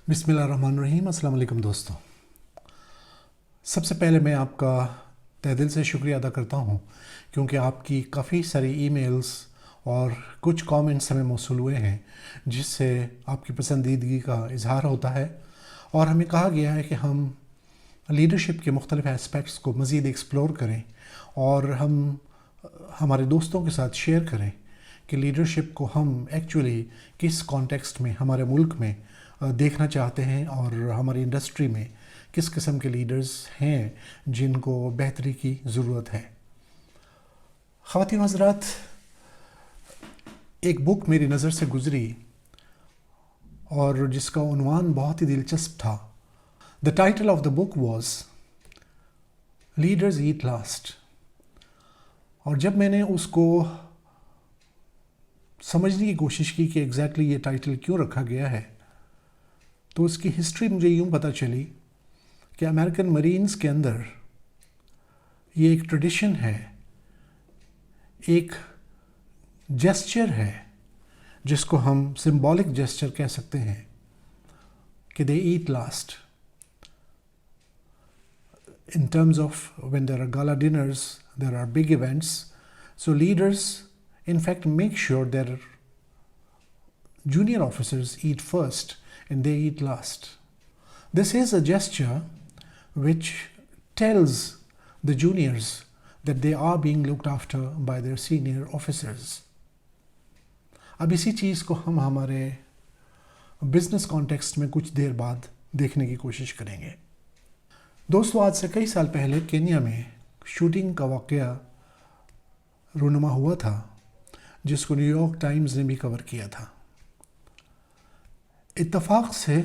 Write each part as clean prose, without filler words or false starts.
बिस्मिल्लाहिर्रहमानिर्रहीम। अस्सलाम वालेकुम दोस्तों। सबसे पहले मैं आपका तहे दिल से शुक्रिया अदा करता हूँ क्योंकि आपकी काफ़ी सारी ईमेल्स और कुछ कमेंट्स हमें मौसूल हुए हैं जिससे आपकी पसंदीदगी का इजहार होता है और हमें कहा गया है कि हम लीडरशिप के मुख्तलिफ एस्पेक्ट्स को मज़ीद एक्सप्लोर करें और हम हमारे दोस्तों के साथ शेयर करें कि लीडरशिप को हम एक्चुअली किस कॉन्टेक्स्ट में हमारे मुल्क में देखना चाहते हैं और हमारी इंडस्ट्री में किस किस्म के लीडर्स हैं जिनको बेहतरी की ज़रूरत है। ख़वातीन हज़रात, एक बुक मेरी नज़र से गुज़री और जिसका उन्वान बहुत ही दिलचस्प था। The title of the book was leaders eat last. और जब मैंने उसको समझने की कोशिश की कि एग्जैक्टली ये टाइटल क्यों रखा गया है तो उसकी हिस्ट्री मुझे यूँ पता चली कि अमेरिकन मरीन्स के अंदर ये एक ट्रेडिशन है, एक जेस्चर है जिसको हम सिंबॉलिक जेस्चर कह सकते हैं कि दे eat last. In terms of when there are gala dinners, there are big events, so leaders in fact make sure their junior officers eat first and they eat last. This is a gesture which tells the juniors that they are being looked after by their senior officers. अब इसी चीज़ को हम हमारे business context में कुछ देर बाद देखने की कोशिश करेंगे। दोस्तों, आज से कई साल पहले केन्या में शूटिंग का वाक़या रूनुमा हुआ था जिसको न्यूयॉर्क टाइम्स ने भी कवर किया था। इत्तफाक से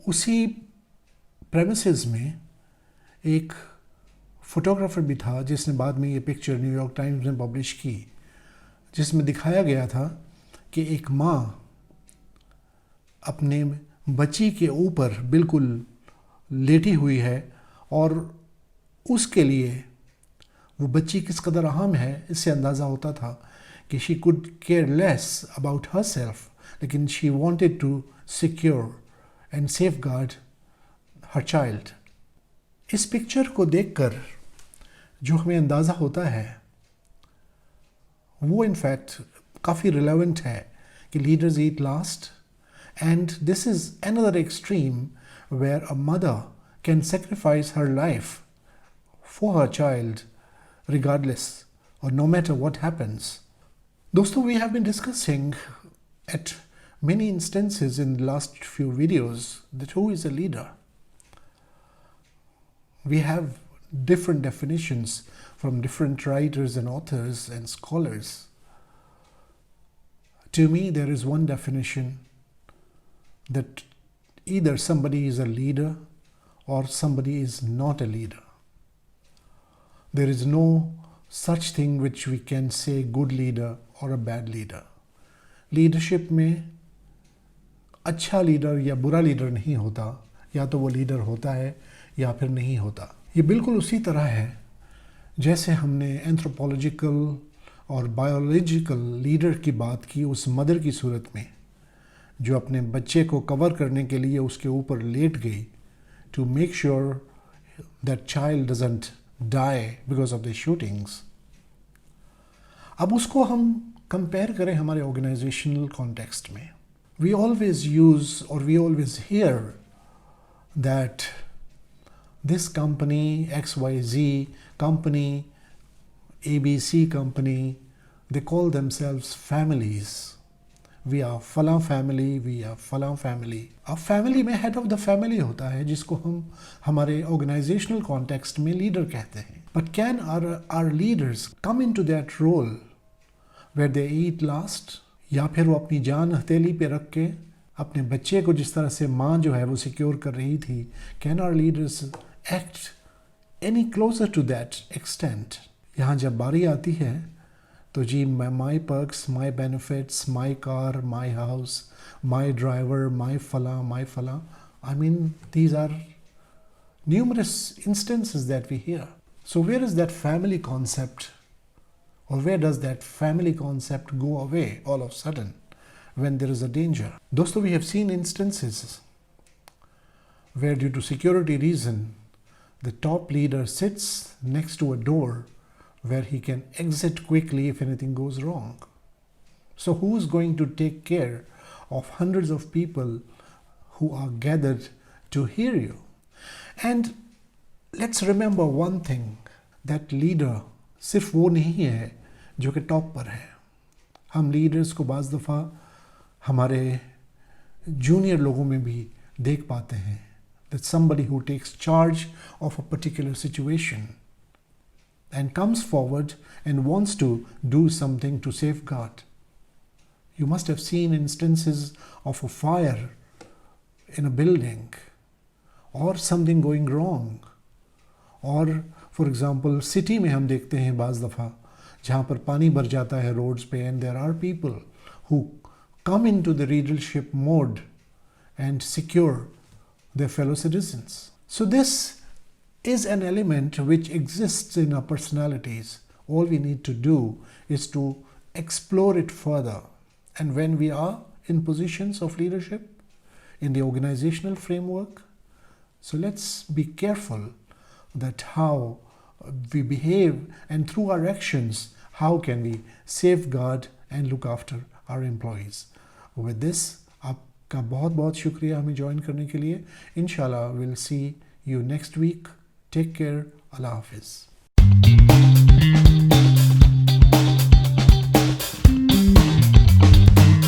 उसी प्रेमिसेस में एक फ़ोटोग्राफ़र भी था जिसने बाद में ये पिक्चर न्यूयॉर्क टाइम्स में पब्लिश की, जिसमें दिखाया गया था कि एक माँ अपने बच्ची के ऊपर बिल्कुल लेटी हुई है और उसके लिए वो बच्ची किस कदर अहम है इससे अंदाज़ा होता था कि she could care less about herself, लेकिन she wanted to secure and safeguard her child. इस पिक्चर को देखकर जो हमें अंदाज़ा होता है वो इनफैक्ट काफ़ी रिलेवेंट है कि leaders eat last and this is another extreme where a mother can sacrifice her life for her child regardless or no matter what happens. Dosto, we have been discussing at many instances in the last few videos that who is a leader. We have different definitions from different writers and authors and scholars. To me, there is one definition that either somebody is a leader or somebody is not a leader. There is no such thing which we can say good leader or a bad leader. Leadership में अच्छा leader या बुरा leader नहीं होता, या तो वो leader होता है या फिर नहीं होता। ये बिल्कुल उसी तरह है जैसे हमने एंथ्रोपोलॉजिकल और बायोलॉजिकल लीडर की बात की उस मदर की सूरत में जो अपने बच्चे को कवर करने के लिए उसके ऊपर लेट गई to make sure that child doesn't die because of the shootings. अब उसको हम कंपेयर करें हमारे ऑर्गेनाइजेशनल कॉन्टेक्स्ट में। वी ऑलवेज यूज़ और we always hear that this company XYZ company ABC company they call themselves families. We are फलां family, we are फलां family. अब फैमिली में हेड ऑफ द फैमिली होता है जिसको हम हमारे ऑर्गेनाइजेशनल कॉन्टेक्स्ट में लीडर कहते हैं। But can our leaders come in to that role where they eat last, या फिर वो अपनी जान हथेली पे रख के अपने बच्चे को जिस तरह से माँ जो है वो सिक्योर कर रही थी, can our leaders act any closer to that extent? यहाँ जब बारी आती है तो जी my perks, my benefits, my car, my house, my driver, my फला, I mean these are numerous instances that we hear. So where is that family concept, or where does that family concept go away all of a sudden when there is a danger? Dosto, we have seen instances where due to security reason, the top leader sits next to a door where he can exit quickly if anything goes wrong. So who's going to take care of hundreds of people who are gathered to hear you? And let's remember one thing, that leader सिर्फ वो नहीं है जो कि top पर है. हम leaders को बाज़ दफ़ा हमारे जूनियर लोगों में भी देख पाते हैं, that somebody who takes charge of a particular situation and comes forward and wants to do something to safeguard. You must have seen instances of a fire in a building or something going wrong. और for example city में हम देखते हैं बाज़ दफ़ा जहाँ पर पानी भर जाता है रोड्स पे, and there are people who come in to the leadership mode and secure their fellow citizens. So this is an element which exists in our personalities. All we need to do is to explore it further. And when we are in positions of leadership in the organizational framework, so let's be careful that how we behave, and through our actions, how can we safeguard and look after our employees. With this, आपका बहुत बहुत शुक्रिया हमें join करने के लिए. इंशाल्लाह we'll see you next week. Take care. Allah Hafiz.